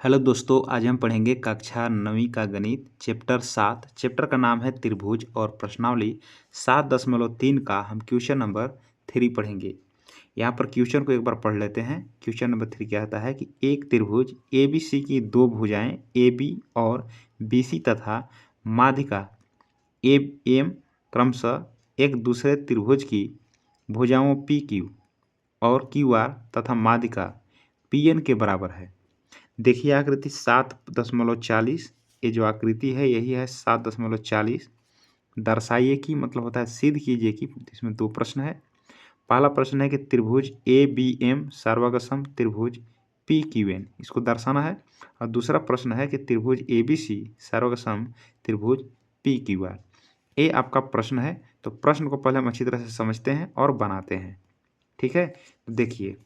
Hello दोस्तों, आज हम पढ़ेंगे कक्षा 9वीं का गणित चैप्टर 7। चैप्टर का नाम है त्रिभुज और प्रश्नावली 7.3 का हम क्वेश्चन नंबर 3 पढ़ेंगे। यहाँ पर क्वेश्चन को एक बार पढ़ लेते हैं। क्वेश्चन नंबर 3 क्या आता है कि एक त्रिभुज ABC की दो भुजाएं AB और BC तथा माध्यिका AM क्रमशः एक दूसरे त्रिभुज की भुजाओं PQ और QR तथा माध्यिका PN के बराबर है। देखिए आकृति 7.40, ये जो आकृति है यही है 7.40। दर्शाइए कि मतलब होता है सिद्ध कीजिए कि इसमें दो प्रश्न है। पहला प्रश्न है कि त्रिभुज ABM सर्वगसम त्रिभुज PQN, इसको दर्शाना है। और दूसरा प्रश्न है कि त्रिभुज ABC सर्वगसम त्रिभुज PQR। ये आपका प्रश्न है। तो प्रश्न को पहले हम अच्छी तरह से समझते हैं और बनाते हैं। ठीक है, तो देखिए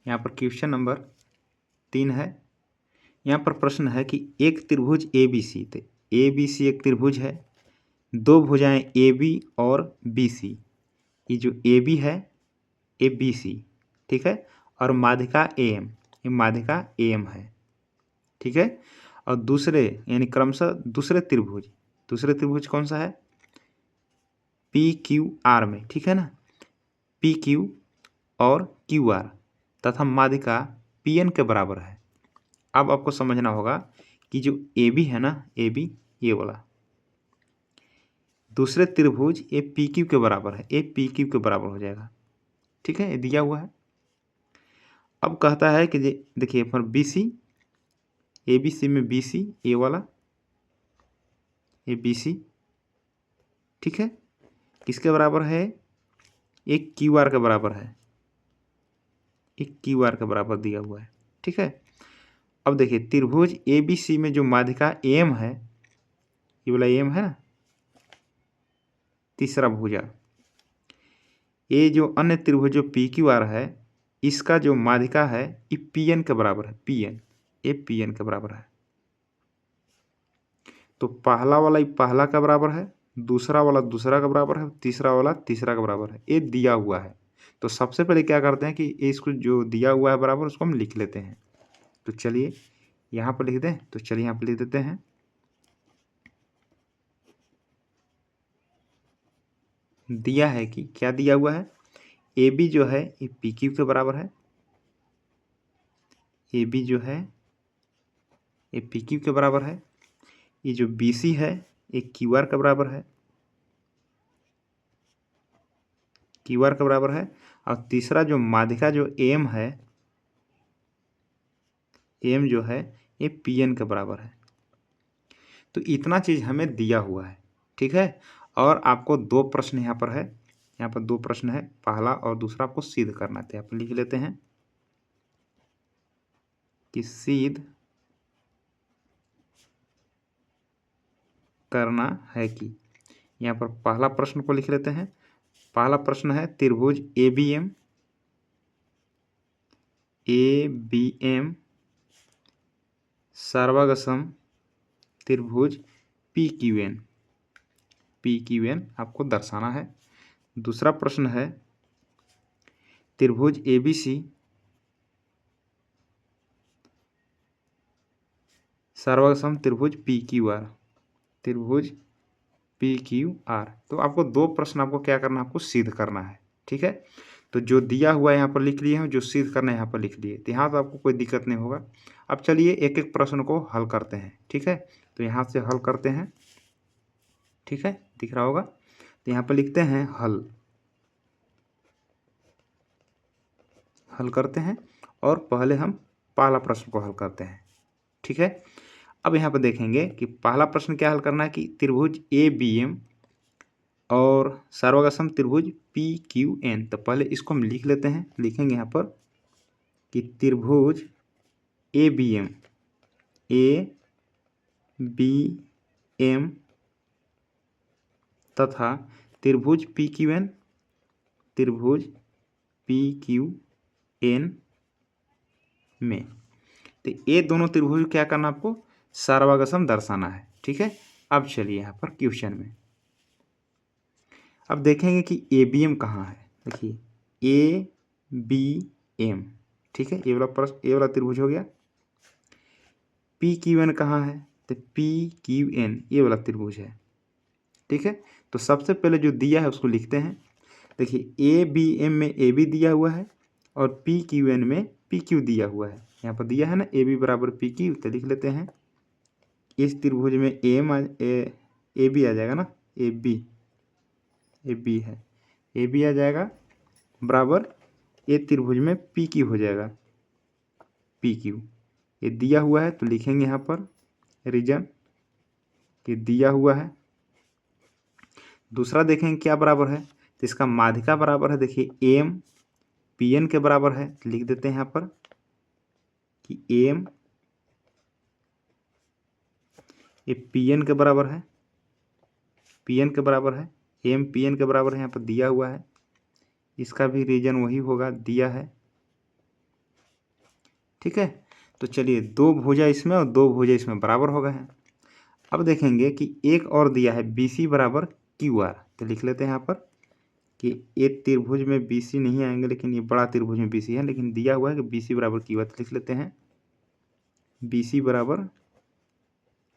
यहाँ पर क्वेश्चन नंबर 3 है। यहाँ पर प्रश्न है कि एक त्रिभुज ABC, तो ABC एक त्रिभुज है, दो भुजाएं AB और BC, ये जो AB है ये BC, ठीक है, और माध्यिका AM, ये माध्यिका AM है, ठीक है। और दूसरे यानी क्रमशः दूसरे त्रिभुज कौन सा है? PQR में, ठीक है ना, PQ और QR तथा माध्यिका PN के बराबर है। अब आपको समझना होगा कि जो AB है ना, AB ये वाला दूसरे त्रिभुज ये PQ के बराबर है, ये PQ के बराबर हो जाएगा, ठीक है, ये दिया हुआ है। अब कहता है कि देखिए पर BC, ABC में BC ये वाला, ये BC, ठीक है, किसके बराबर है? एक QR के बराबर है, एक QR के बराबर दिया हुआ है, ठीक है। अब देखिए त्रिभुज ABC में जो माध्यिका AM है, ये वाला AM है ना, तीसरा भुजा, ये जो अन्य त्रिभुज जो PQR है, इसका जो माध्यिका है ये PN के बराबर है, PN, ये PN के बराबर है। तो पहला वाला ये पहला का बराबर है, दूसरा वाला दूसरा का बराबर है, तीसरा वाला तीसरा का बराबर है, ये दिया हुआ है। तो सबसे पहले क्या करते हैं कि इसको जो दिया हुआ है बराबर उसको हम लिख लेते हैं। तो चलिए यहाँ पर लिख दें, तो चलिए यहाँ पर लिख देते हैं। दिया है कि क्या दिया हुआ है? AB जो है ये PQ के बराबर है, AB जो है ये PQ के बराबर है। ये जो BC है ये QR के बराबर है, QR के बराबर है। और तीसरा जो माध्यिका जो AM है, AM जो है ये PN के बराबर है। तो इतना चीज़ हमें दिया हुआ है, ठीक है। और आपको दो प्रश्न यहाँ पर है, यहाँ पर दो प्रश्न है, पहला और दूसरा आपको सिद्ध करना है। तो यहाँ पर लिख लेते हैं कि सिद्ध करना है कि, यहाँ पर पहला प्रश्न को लिख लेते हैं। पहला प्रश्न है त्रिभुज ABM सर्वगसम त्रिभुज PQN आपको दर्शाना है। दूसरा प्रश्न है त्रिभुज ABC सर्वगसम त्रिभुज PQR। तो आपको दो प्रश्न आपको क्या करना है? आपको सिद्ध करना है, ठीक है। तो जो दिया हुआ है यहाँ पर लिख लिए हैं, जो सिद्ध करना है यहाँ पर लिख लिए, तो यहाँ तो आपको कोई दिक्कत नहीं होगा। अब चलिए एक एक प्रश्न को हल करते हैं, ठीक है। तो यहाँ से हल करते हैं, ठीक है, दिख रहा होगा। तो यहाँ पर लिखते हैं हल करते हैं, और पहले हम पहला प्रश्न को हल करते हैं, ठीक है। अब यहाँ पर देखेंगे कि पहला प्रश्न क्या हल करना है कि त्रिभुज ABM और सर्वगसम त्रिभुज PQN। तो पहले इसको हम लिख लेते हैं, लिखेंगे यहाँ पर कि त्रिभुज ABM तथा त्रिभुज PQN में, तो ये दोनों त्रिभुज क्या करना आपको? सर्वगसम दर्शाना है, ठीक है। अब चलिए यहाँ पर क्वेश्चन में अब देखेंगे कि ABM कहाँ है। देखिए ABM, ठीक है, ये वाला त्रिभुज हो गया, पी क्यू एन कहाँ है, तो पी क्यू एन ये वाला त्रिभुज है। ठीक है, तो सबसे पहले जो दिया है उसको लिखते हैं। देखिए ए बी एम में ए बी दिया हुआ है और पी क्यू एन में पी क्यू दिया हुआ है। यहाँ पर दिया है ना ए बी बराबर पी क्यू, तो लिख लेते हैं इस त्रिभुज में ए बी आ जाएगा ना, ए बी है, ए बी आ जाएगा बराबर ए त्रिभुज में पी क्यू हो जाएगा, पी क्यू ये दिया हुआ है तो लिखेंगे यहाँ पर रीजन ये दिया हुआ है। दूसरा देखेंगे क्या बराबर है, तो इसका माध्यिका बराबर है, देखिए एम पी एन के बराबर है, तो लिख देते हैं यहाँ पर कि एम ये पी एन के बराबर है, पी एन के बराबर है, एम पी एन के बराबर है, यहाँ पर दिया हुआ है, इसका भी रीजन वही होगा दिया है। ठीक है, तो चलिए दो भुजा इसमें और दो भुजा इसमें बराबर हो गए हैं। अब देखेंगे कि एक और दिया है बी सी बराबर क्यू आर, तो लिख लेते हैं यहाँ पर कि एक त्रिभुज में बी सी नहीं आएंगे, लेकिन ये बड़ा त्रिभुज में बी सी है, लेकिन दिया हुआ है कि बी सी बराबर क्यू आर, तो लिख लेते हैं बी सी बराबर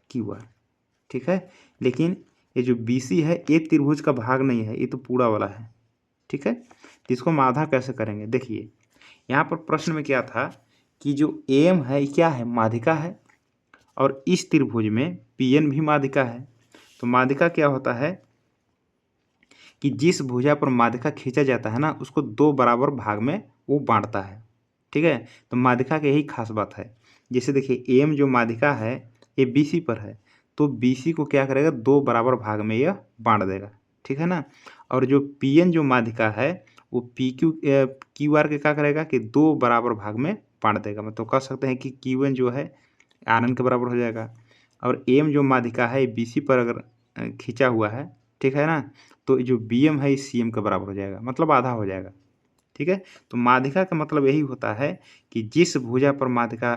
क्यू आर। ठीक है, लेकिन ये जो बी सी है ये त्रिभुज का भाग नहीं है, ये तो पूरा वाला है। ठीक है, तो इसको हम आधा कैसे करेंगे, देखिए यहाँ पर प्रश्न में क्या था कि जो एम है क्या है, माध्यिका है, और इस त्रिभुज में पी एन भी माध्यिका है। तो माध्यिका क्या होता है कि जिस भुजा पर माध्यिका खींचा जाता है ना उसको दो बराबर भाग में वो बांटता है। ठीक है, तो माध्यिका की यही खास बात है। जैसे देखिए एम जो माध्यिका है ये बी सी पर है, तो बी सी को क्या करेगा, दो बराबर भाग में यह बांट देगा। ठीक है ना, और जो पी एन जो माध्यिका है वो पी क्यू आर के क्या करेगा कि दो बराबर भाग में बांट देगा। मतलब कह सकते हैं कि क्यू एन जो है आर एन के बराबर हो जाएगा, और एम जो माध्यिका है बी सी पर अगर खींचा हुआ है, ठीक है ना, तो जो बी एम है इस सी एम के बराबर हो जाएगा, मतलब आधा हो जाएगा। ठीक है, तो माध्यिका का मतलब यही होता है कि जिस भुजा पर माध्यिका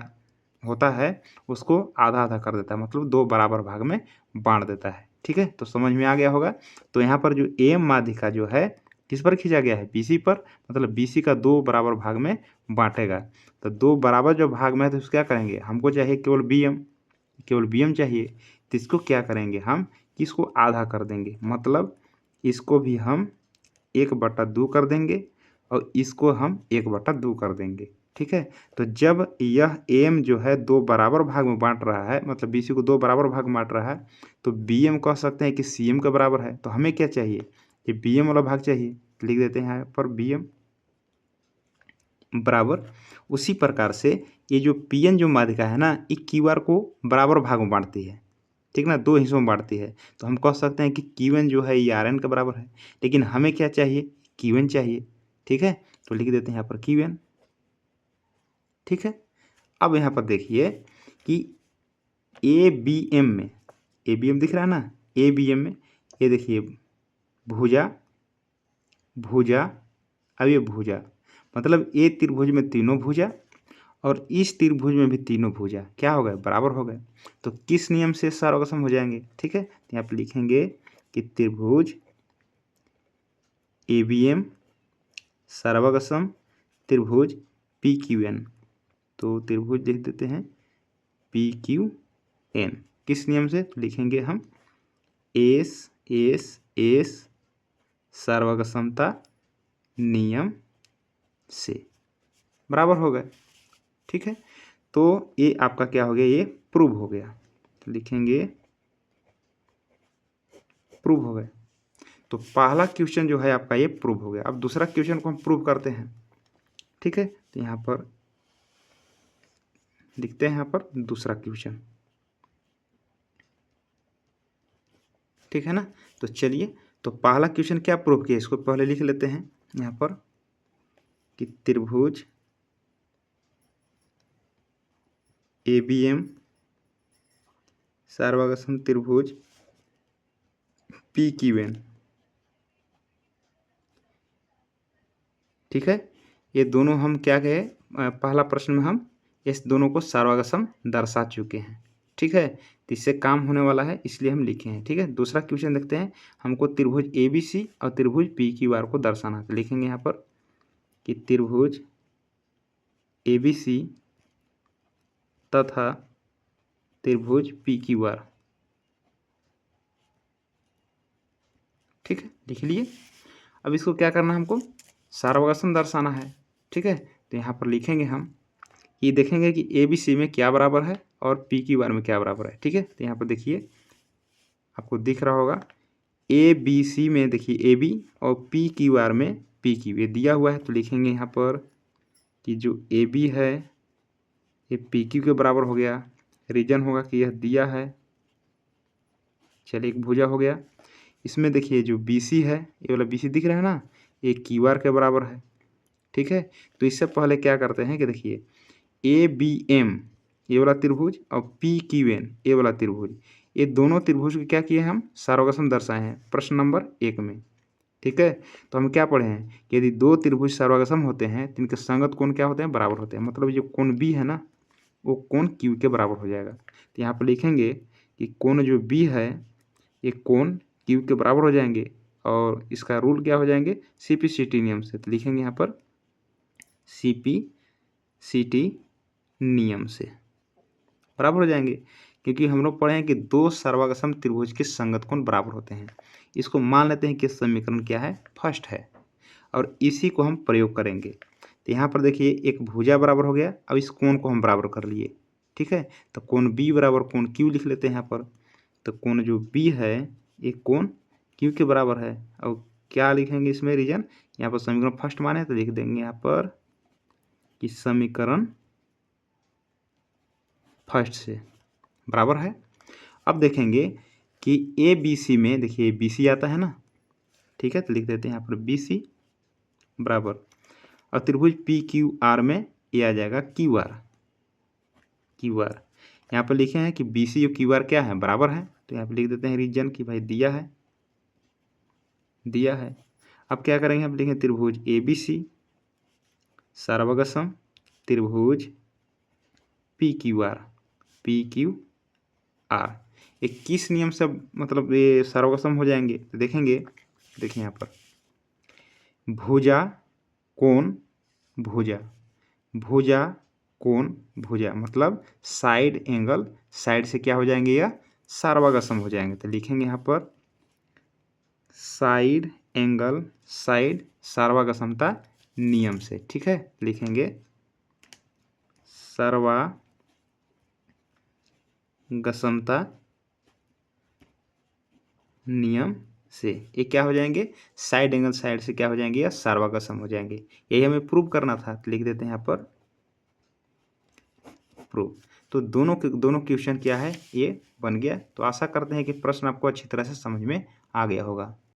होता है उसको आधा आधा कर देता है, मतलब दो बराबर भाग में बांट देता है। ठीक है, तो समझ में आ गया होगा। तो यहाँ पर जो एम माध्यिका जो है किस पर खींचा गया है, बी सी पर, मतलब बी सी का दो बराबर भाग में बांटेगा। तो दो बराबर जो भाग में है तो उसको क्या करेंगे, हमको चाहिए केवल बी एम, केवल बी एम चाहिए, तो इसको क्या करेंगे हम, इसको आधा कर देंगे, मतलब इसको भी हम 1/2 कर देंगे और इसको हम 1/2 कर देंगे। ठीक है, तो जब यह एम जो है दो बराबर भाग में बांट रहा है, मतलब बी सी को दो बराबर भाग में बांट रहा है, तो बी एम कह सकते हैं कि सी एम के बराबर है। तो हमें क्या चाहिए, ये बी एम वाला भाग चाहिए, लिख देते हैं यहाँ पर बी एम बराबर। उसी प्रकार से ये जो पी एन जो माध्यिका है ना ये क्यू आर को बराबर भाग में बांटती है। ठीक ना, दो हिस्सों में बांटती है, तो हम कह सकते हैं कि क्यू एन जो है ये आर एन के बराबर है, लेकिन हमें क्या चाहिए, क्यू एन चाहिए। ठीक है, तो लिख देते हैं यहाँ पर क्यू एन। ठीक है, अब यहाँ पर देखिए कि ए बी एम में, ए बी एम दिख रहा है ना, ए बी एम में ये देखिए भुजा भुजा, अब ये भुजा, मतलब ए त्रिभुज में तीनों भुजा और इस त्रिभुज में भी तीनों भुजा क्या हो गए, बराबर हो गए। तो किस नियम से सर्वसम हो जाएंगे। ठीक है, तो यहाँ पर लिखेंगे कि त्रिभुज ए बी एम सर्वसम त्रिभुज पी क्यू एन, तो त्रिभुज लिख देते हैं पी क्यू एन, किस नियम से, तो लिखेंगे हम एस एस एस सर्वसमता नियम से, बराबर हो गए। ठीक है, तो ये आपका क्या हो गया, ये प्रूव हो गया, तो लिखेंगे प्रूव हो गए। तो पहला क्वेश्चन जो है आपका ये प्रूव हो गया। अब दूसरा क्वेश्चन को हम प्रूव करते हैं। ठीक है, तो यहाँ पर लिखते हैं यहाँ पर दूसरा क्वेश्चन। ठीक है ना, तो चलिए, तो पहला क्वेश्चन क्या प्रूव किया इसको पहले लिख लेते हैं यहाँ पर कि त्रिभुज ए बी एम सर्वसम त्रिभुज पी क्यू एन। ठीक है, ये दोनों हम क्या कहे, पहला प्रश्न में हम इस दोनों को सर्वसम दर्शा चुके हैं। ठीक है, तो इससे काम होने वाला है इसलिए हम लिखे हैं। ठीक है, दूसरा क्वेश्चन देखते हैं, हमको त्रिभुज ए बी सी और त्रिभुज पी क्यू आर को दर्शाना है, तो लिखेंगे यहाँ पर कि त्रिभुज ए बी सी तथा त्रिभुज पी क्यू आर। ठीक है, लिख लिए। अब इसको क्या करना है, हमको सार्वगासम दर्शाना है। ठीक है, तो यहाँ पर लिखेंगे हम, ये देखेंगे कि ए बी सी में क्या बराबर है और पी क्यू आर में क्या बराबर है। ठीक है, तो यहाँ पर देखिए आपको दिख रहा होगा, ए बी सी में देखिए ए बी और पी क्यू आर में पी क्यू, ये दिया हुआ है। तो लिखेंगे यहाँ पर कि जो ए बी है ये पी क्यू के बराबर हो गया। रीजन होगा कि यह दिया है। चलिए, एक भुजा हो गया। इसमें देखिए जो बी सी है, ये वाला बी सी दिख रहा है ना, ये क्यू आर के बराबर है। ठीक है, तो इससे पहले क्या करते हैं कि देखिए ए बी एम ये वाला त्रिभुज और पी क्यू एन ये वाला त्रिभुज, ये दोनों त्रिभुज को क्या किए हम, सार्वगासम दर्शाए हैं प्रश्न नंबर 1 में। ठीक है, तो हम क्या पढ़े हैं कि यदि दो त्रिभुज सार्वगासम होते हैं तो इनके संगत कोण क्या होते हैं, बराबर होते हैं। मतलब जो कोण बी है ना, वो कोण क्यू के बराबर हो जाएगा। तो यहाँ पर लिखेंगे कि कोण जो बी है ये कोण क्यू के बराबर हो जाएंगे, और इसका रूल क्या हो जाएंगे, सी पी सी टी नियम से। तो लिखेंगे यहाँ पर सी पी सी टी नियम से बराबर हो जाएंगे, क्योंकि हम लोग पढ़े हैं कि दो सर्वागसम त्रिभुज के संगत कोण बराबर होते हैं। इसको मान लेते हैं कि समीकरण क्या है, फर्स्ट है, और इसी को हम प्रयोग करेंगे। तो यहाँ पर देखिए एक भुजा बराबर हो गया। अब इस कोण को हम बराबर कर लिए। ठीक है, तो कोण बी बराबर कोण क्यू लिख लेते हैं यहाँ पर। तो कोण जो बी है ये कोण क्यू के बराबर है। और क्या लिखेंगे इसमें रीजन, यहाँ पर समीकरण फर्स्ट माने तो लिख देंगे यहाँ पर कि समीकरण फर्स्ट से बराबर है। अब देखेंगे कि ए बी सी में देखिए बी सी आता है ना। ठीक है, तो लिख देते हैं यहाँ पर बी सी बराबर, और त्रिभुज पी क्यू आर में ये आ जाएगा क्यू आर। क्यू आर यहाँ पर लिखे हैं कि बी सी और क्यू आर क्या है, बराबर है। तो यहाँ पर लिख देते हैं रीजन कि भाई दिया है, दिया है। अब क्या करेंगे, हम लिखेंगे त्रिभुज ए बी सी सर्वगसम त्रिभुज P Q R, P Q R, ये किस नियम से मतलब ये सर्वगसम हो जाएंगे। तो देखेंगे, देखिए यहाँ पर भुजा कोण भुजा, भुजा कोण भुजा, मतलब साइड एंगल साइड से क्या हो जाएंगे, या सर्वगसम हो जाएंगे। तो लिखेंगे यहाँ पर साइड एंगल साइड सर्वगसमता नियम से। ठीक है, लिखेंगे सर्वगसमता नियम से ये क्या हो जाएंगे, साइड एंगल साइड से क्या हो जाएंगे, या सर्वगसम हो जाएंगे। यही हमें प्रूव करना था। तो लिख देते हैं यहाँ पर प्रूव। तो दोनों क्वेश्चन क्या है, ये बन गया। तो आशा करते हैं कि प्रश्न आपको अच्छी तरह से समझ में आ गया होगा।